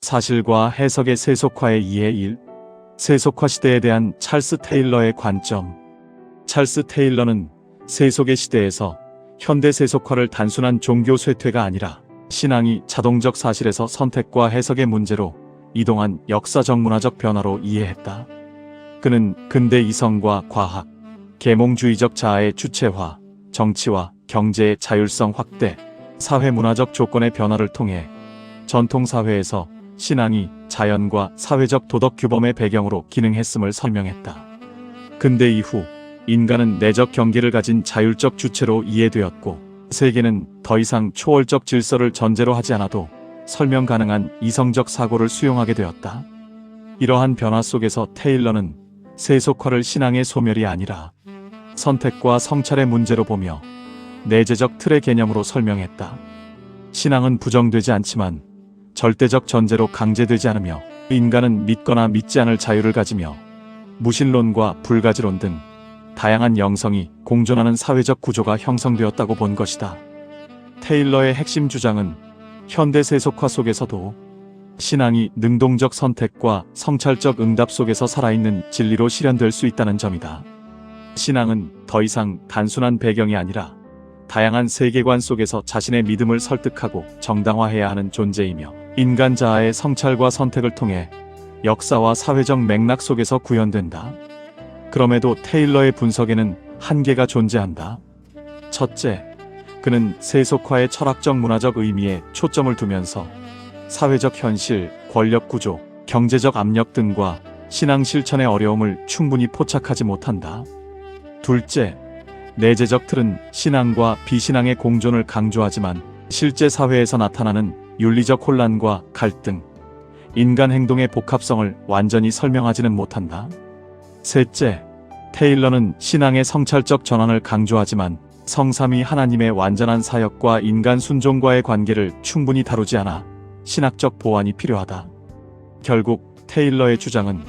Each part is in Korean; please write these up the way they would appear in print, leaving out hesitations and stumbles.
사실과 해석의 세속화의 이해 1. 세속화 시대에 대한 찰스 테일러의 관점. 찰스 테일러는 세속의 시대에서 현대 세속화를 단순한 종교 쇠퇴가 아니라 신앙이 자동적 사실에서 선택과 해석의 문제로 이동한 역사적 문화적 변화로 이해했다. 그는 근대 이성과 과학, 계몽주의적 자아의 주체화, 정치와 경제의 자율성 확대, 사회 문화적 조건의 변화를 통해 전통사회에서 신앙이 자연과 사회적 도덕 규범의 배경으로 기능했음을 설명했다. 근대 이후 인간은 내적 경계를 가진 자율적 주체로 이해되었고 세계는 더 이상 초월적 질서를 전제로 하지 않아도 설명 가능한 이성적 사고를 수용하게 되었다. 이러한 변화 속에서 테일러는 세속화를 신앙의 소멸이 아니라 선택과 성찰의 문제로 보며 내재적 틀의 개념으로 설명했다. 신앙은 부정되지 않지만 절대적 전제로 강제되지 않으며 인간은 믿거나 믿지 않을 자유를 가지며 무신론과 불가지론 등 다양한 영성이 공존하는 사회적 구조가 형성되었다고 본 것이다. 테일러의 핵심 주장은 현대 세속화 속에서도 신앙이 능동적 선택과 성찰적 응답 속에서 살아있는 진리로 실현될 수 있다는 점이다. 신앙은 더 이상 단순한 배경이 아니라 다양한 세계관 속에서 자신의 믿음을 설득하고 정당화해야 하는 존재이며 인간 자아의 성찰과 선택을 통해 역사와 사회적 맥락 속에서 구현된다. 그럼에도 테일러의 분석에는 한계가 존재한다. 첫째, 그는 세속화의 철학적 문화적 의미에 초점을 두면서 사회적 현실, 권력 구조, 경제적 압력 등과 신앙 실천의 어려움을 충분히 포착하지 못한다. 둘째, 내재적 틀은 신앙과 비신앙의 공존을 강조하지만 실제 사회에서 나타나는 윤리적 혼란과 갈등, 인간 행동의 복합성을 완전히 설명하지는 못한다. 셋째, 테일러는 신앙의 성찰적 전환을 강조하지만 성삼위 하나님의 완전한 사역과 인간 순종과의 관계를 충분히 다루지 않아 신학적 보완이 필요하다. 결국 테일러의 주장은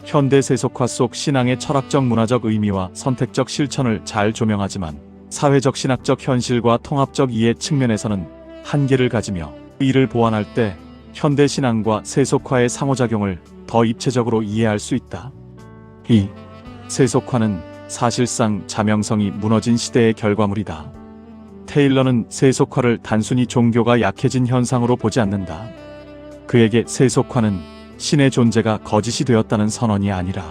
현대 세속화 속 신앙의 철학적 문화적 의미와 선택적 실천을 잘 조명하지만 사회적 신학적 현실과 통합적 이해 측면에서는 한계를 가지며 이를 보완할 때 현대 신앙과 세속화의 상호작용을 더 입체적으로 이해할 수 있다. 2. 세속화는 사실상 자명성이 무너진 시대의 결과물이다. 테일러는 세속화를 단순히 종교가 약해진 현상으로 보지 않는다. 그에게 세속화는 신의 존재가 거짓이 되었다는 선언이 아니라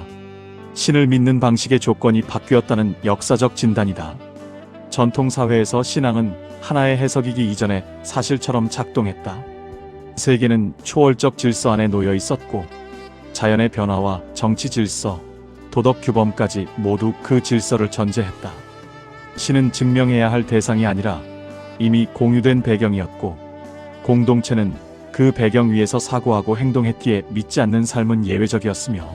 신을 믿는 방식의 조건이 바뀌었다는 역사적 진단이다. 전통사회에서 신앙은 하나의 해석이기 이전에 사실처럼 작동했다. 세계는 초월적 질서 안에 놓여 있었고 자연의 변화와 정치 질서, 도덕 규범까지 모두 그 질서를 전제했다. 신은 증명해야 할 대상이 아니라 이미 공유된 배경이었고 공동체는 그 배경 위에서 사고하고 행동했기에 믿지 않는 삶은 예외적이었으며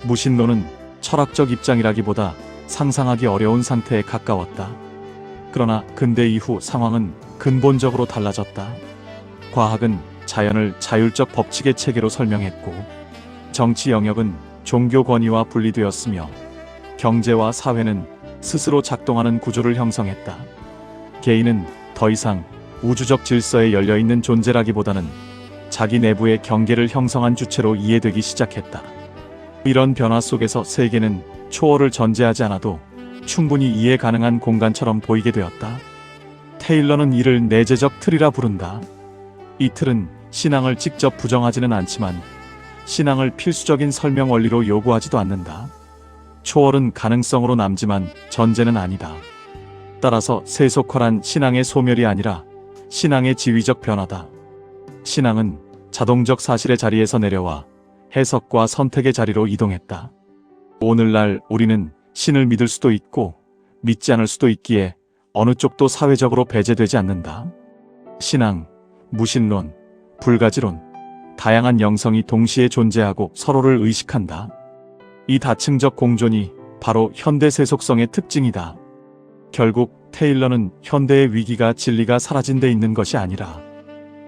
무신론은 철학적 입장이라기보다 상상하기 어려운 상태에 가까웠다. 그러나 근대 이후 상황은 근본적으로 달라졌다. 과학은 자연을 자율적 법칙의 체계로 설명했고 정치 영역은 종교 권위와 분리되었으며 경제와 사회는 스스로 작동하는 구조를 형성했다. 개인은 더 이상 우주적 질서에 열려있는 존재라기보다는 자기 내부의 경계를 형성한 주체로 이해되기 시작했다. 이런 변화 속에서 세계는 초월을 전제하지 않아도 충분히 이해 가능한 공간처럼 보이게 되었다. 테일러는 이를 내재적 틀이라 부른다. 이 틀은 신앙을 직접 부정하지는 않지만 신앙을 필수적인 설명 원리로 요구하지도 않는다. 초월은 가능성으로 남지만 전제는 아니다. 따라서 세속화란 신앙의 소멸이 아니라 신앙의 지위적 변화다. 신앙은 자동적 사실의 자리에서 내려와 해석과 선택의 자리로 이동했다. 오늘날 우리는 신을 믿을 수도 있고 믿지 않을 수도 있기에 어느 쪽도 사회적으로 배제되지 않는다. 신앙, 무신론, 불가지론, 다양한 영성이 동시에 존재하고 서로를 의식한다. 이 다층적 공존이 바로 현대 세속성의 특징이다. 결국 테일러는 현대의 위기가 진리가 사라진 데 있는 것이 아니라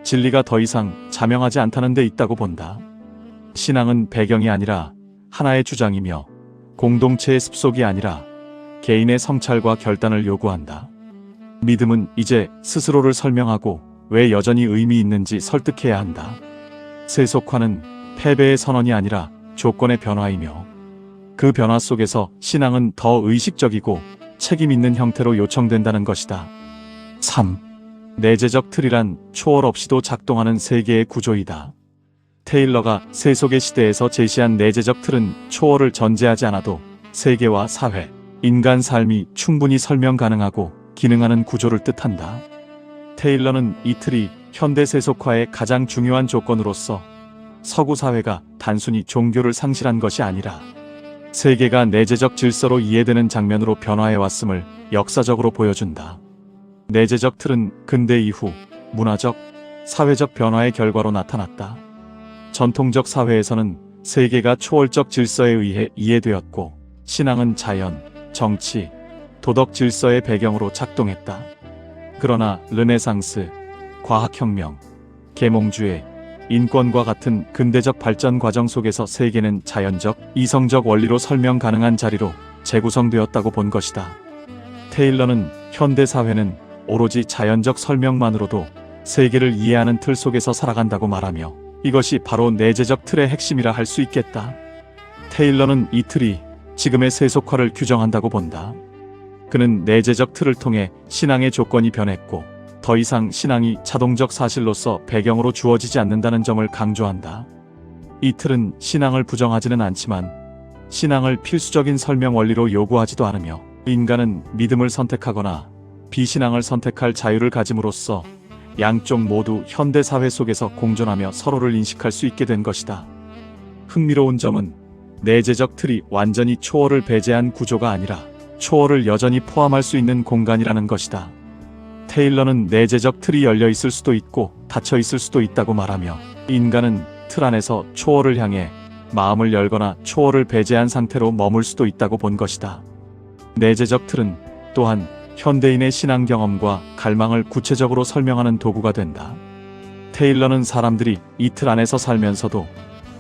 진리가 더 이상 자명하지 않다는 데 있다고 본다. 신앙은 배경이 아니라 하나의 주장이며 공동체의 습속이 아니라 개인의 성찰과 결단을 요구한다. 믿음은 이제 스스로를 설명하고 왜 여전히 의미 있는지 설득해야 한다. 세속화는 패배의 선언이 아니라 조건의 변화이며 그 변화 속에서 신앙은 더 의식적이고 책임 있는 형태로 요청된다는 것이다. 3. 내재적 틀이란 초월 없이도 작동하는 세계의 구조이다. 테일러가 세속의 시대에서 제시한 내재적 틀은 초월을 전제하지 않아도 세계와 사회, 인간 삶이 충분히 설명 가능하고 기능하는 구조를 뜻한다. 테일러는 이 틀이 현대 세속화의 가장 중요한 조건으로서 서구 사회가 단순히 종교를 상실한 것이 아니라 세계가 내재적 질서로 이해되는 장면으로 변화해왔음을 역사적으로 보여준다. 내재적 틀은 근대 이후 문화적, 사회적 변화의 결과로 나타났다. 전통적 사회에서는 세계가 초월적 질서에 의해 이해되었고 신앙은 자연, 정치, 도덕 질서의 배경으로 작동했다. 그러나 르네상스, 과학혁명, 계몽주의, 인권과 같은 근대적 발전 과정 속에서 세계는 자연적, 이성적 원리로 설명 가능한 자리로 재구성되었다고 본 것이다. 테일러는 현대 사회는 오로지 자연적 설명만으로도 세계를 이해하는 틀 속에서 살아간다고 말하며 이것이 바로 내재적 틀의 핵심이라 할 수 있겠다. 테일러는 이 틀이 지금의 세속화를 규정한다고 본다. 그는 내재적 틀을 통해 신앙의 조건이 변했고 더 이상 신앙이 자동적 사실로서 배경으로 주어지지 않는다는 점을 강조한다. 이 틀은 신앙을 부정하지는 않지만 신앙을 필수적인 설명 원리로 요구하지도 않으며 인간은 믿음을 선택하거나 비신앙을 선택할 자유를 가짐으로써 양쪽 모두 현대 사회 속에서 공존하며 서로를 인식할 수 있게 된 것이다. 흥미로운 점은 내재적 틀이 완전히 초월을 배제한 구조가 아니라 초월을 여전히 포함할 수 있는 공간이라는 것이다. 테일러는 내재적 틀이 열려 있을 수도 있고 닫혀 있을 수도 있다고 말하며 인간은 틀 안에서 초월을 향해 마음을 열거나 초월을 배제한 상태로 머물 수도 있다고 본 것이다. 내재적 틀은 또한 현대인의 신앙 경험과 갈망을 구체적으로 설명하는 도구가 된다. 테일러는 사람들이 이 틀 안에서 살면서도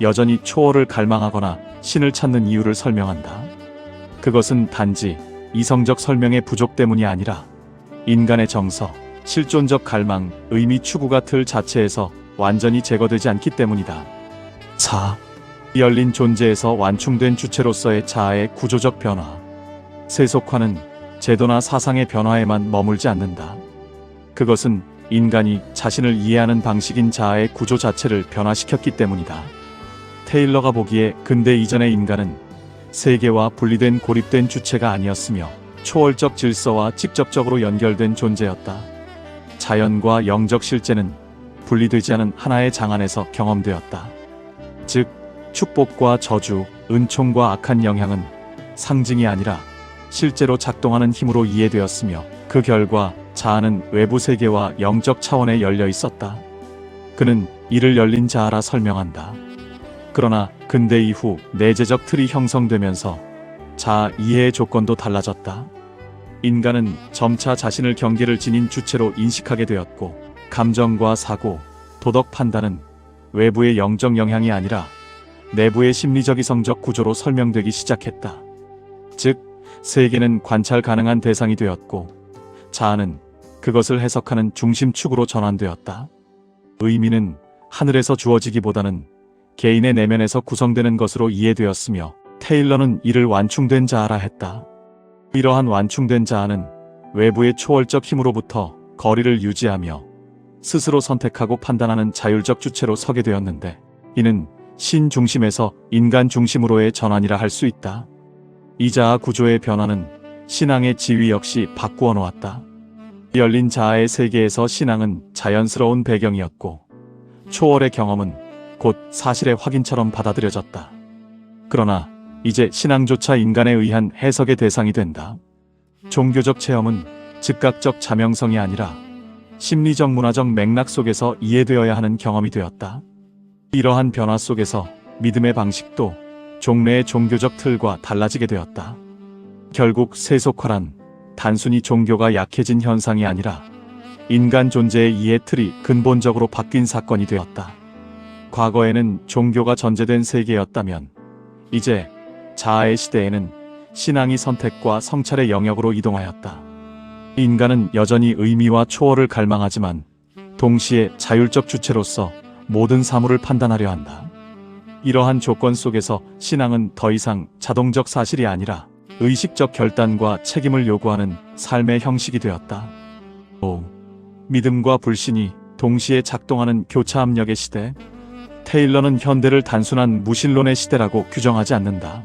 여전히 초월을 갈망하거나 신을 찾는 이유를 설명한다. 그것은 단지 이성적 설명의 부족 때문이 아니라 인간의 정서, 실존적 갈망, 의미 추구가 틀 자체에서 완전히 제거되지 않기 때문이다. 4. 열린 존재에서 완충된 주체로서의 자아의 구조적 변화. 세속화는 제도나 사상의 변화에만 머물지 않는다. 그것은 인간이 자신을 이해하는 방식인 자아의 구조 자체를 변화시켰기 때문이다. 테일러가 보기에 근대 이전의 인간은 세계와 분리된 고립된 주체가 아니었으며 초월적 질서와 직접적으로 연결된 존재였다. 자연과 영적 실제는 분리되지 않은 하나의 장 안에서 경험되었다. 즉, 축복과 저주, 은총과 악한 영향은 상징이 아니라 실제로 작동하는 힘으로 이해되었으며 그 결과 자아는 외부 세계와 영적 차원에 열려 있었다. 그는 이를 열린 자아라 설명한다. 그러나 근대 이후 내재적 틀이 형성되면서 자아 이해의 조건도 달라졌다. 인간은 점차 자신을 경계를 지닌 주체로 인식하게 되었고 감정과 사고, 도덕 판단은 외부의 영적 영향이 아니라 내부의 심리적 이성적 구조로 설명되기 시작했다. 즉, 세계는 관찰 가능한 대상이 되었고 자아는 그것을 해석하는 중심축으로 전환되었다. 의미는 하늘에서 주어지기보다는 개인의 내면에서 구성되는 것으로 이해되었으며 테일러는 이를 완충된 자아라 했다. 이러한 완충된 자아는 외부의 초월적 힘으로부터 거리를 유지하며 스스로 선택하고 판단하는 자율적 주체로 서게 되었는데 이는 신 중심에서 인간 중심으로의 전환이라 할 수 있다. 이 자아 구조의 변화는 신앙의 지위 역시 바꾸어 놓았다. 열린 자아의 세계에서 신앙은 자연스러운 배경이었고 초월의 경험은 곧 사실의 확인처럼 받아들여졌다. 그러나 이제 신앙조차 인간에 의한 해석의 대상이 된다. 종교적 체험은 즉각적 자명성이 아니라 심리적 문화적 맥락 속에서 이해되어야 하는 경험이 되었다. 이러한 변화 속에서 믿음의 방식도 종래의 종교적 틀과 달라지게 되었다. 결국 세속화란 단순히 종교가 약해진 현상이 아니라 인간 존재의 이해 틀이 근본적으로 바뀐 사건이 되었다. 과거에는 종교가 전제된 세계였다면 이제 자아의 시대에는 신앙이 선택과 성찰의 영역으로 이동하였다. 인간은 여전히 의미와 초월을 갈망하지만 동시에 자율적 주체로서 모든 사물을 판단하려 한다. 이러한 조건 속에서 신앙은 더 이상 자동적 사실이 아니라 의식적 결단과 책임을 요구하는 삶의 형식이 되었다. 5. 믿음과 불신이 동시에 작동하는 교차 압력의 시대. 테일러는 현대를 단순한 무신론의 시대라고 규정하지 않는다.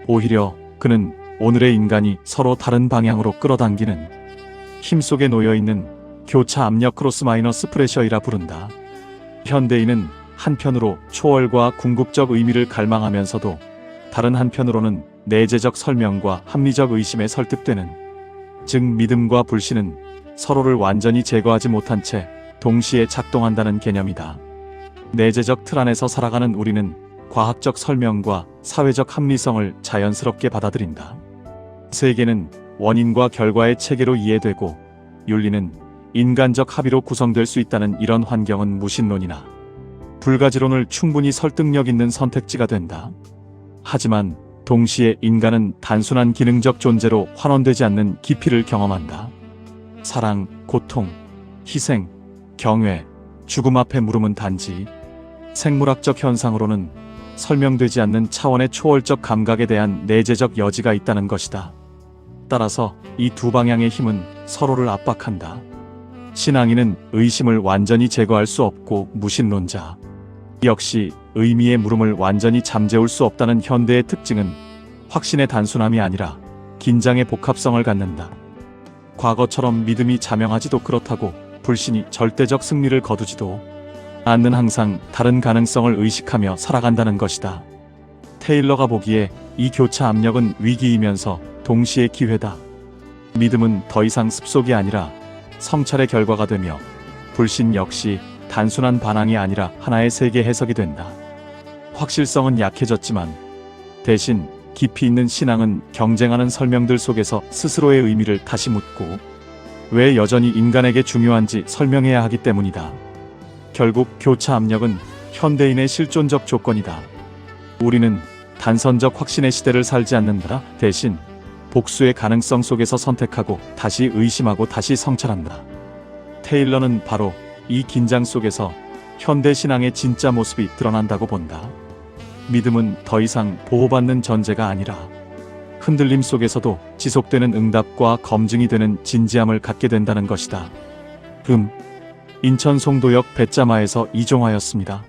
오히려 그는 오늘의 인간이 서로 다른 방향으로 끌어당기는 힘 속에 놓여있는 교차 압력 크로스 마이너스 프레셔이라 부른다. 현대인은 한편으로 초월과 궁극적 의미를 갈망하면서도 다른 한편으로는 내재적 설명과 합리적 의심에 설득되는, 즉 믿음과 불신은 서로를 완전히 제거하지 못한 채 동시에 작동한다는 개념이다. 내재적 틀 안에서 살아가는 우리는 과학적 설명과 사회적 합리성을 자연스럽게 받아들인다. 세계는 원인과 결과의 체계로 이해되고 윤리는 인간적 합의로 구성될 수 있다는 이런 환경은 무신론이나 불가지론을 충분히 설득력 있는 선택지가 된다. 하지만 동시에 인간은 단순한 기능적 존재로 환원되지 않는 깊이를 경험한다. 사랑, 고통, 희생, 경외, 죽음 앞에 물음은 단지 생물학적 현상으로는 설명되지 않는 차원의 초월적 감각에 대한 내재적 여지가 있다는 것이다. 따라서 이 두 방향의 힘은 서로를 압박한다. 신앙인은 의심을 완전히 제거할 수 없고 무신론자 역시 의미의 물음을 완전히 잠재울 수 없다는 현대의 특징은 확신의 단순함이 아니라 긴장의 복합성을 갖는다. 과거처럼 믿음이 자명하지도 그렇다고 불신이 절대적 승리를 거두지도 않는, 항상 다른 가능성을 의식하며 살아간다는 것이다. 테일러가 보기에 이 교차 압력은 위기이면서 동시에 기회다. 믿음은 더 이상 습속이 아니라 성찰의 결과가 되며 불신 역시 단순한 반항이 아니라 하나의 세계 해석이 된다. 확실성은 약해졌지만 대신 깊이 있는 신앙은 경쟁하는 설명들 속에서 스스로의 의미를 다시 묻고 왜 여전히 인간에게 중요한지 설명해야 하기 때문이다. 결국 교차 압력은 현대인의 실존적 조건이다. 우리는 단선적 확신의 시대를 살지 않는다. 대신 복수의 가능성 속에서 선택하고 다시 의심하고 다시 성찰한다. 테일러는 바로 이 긴장 속에서 현대 신앙의 진짜 모습이 드러난다고 본다. 믿음은 더 이상 보호받는 전제가 아니라 흔들림 속에서도 지속되는 응답과 검증이 되는 진지함을 갖게 된다는 것이다. 인천 송도역 배짜마에서 이종하였습니다.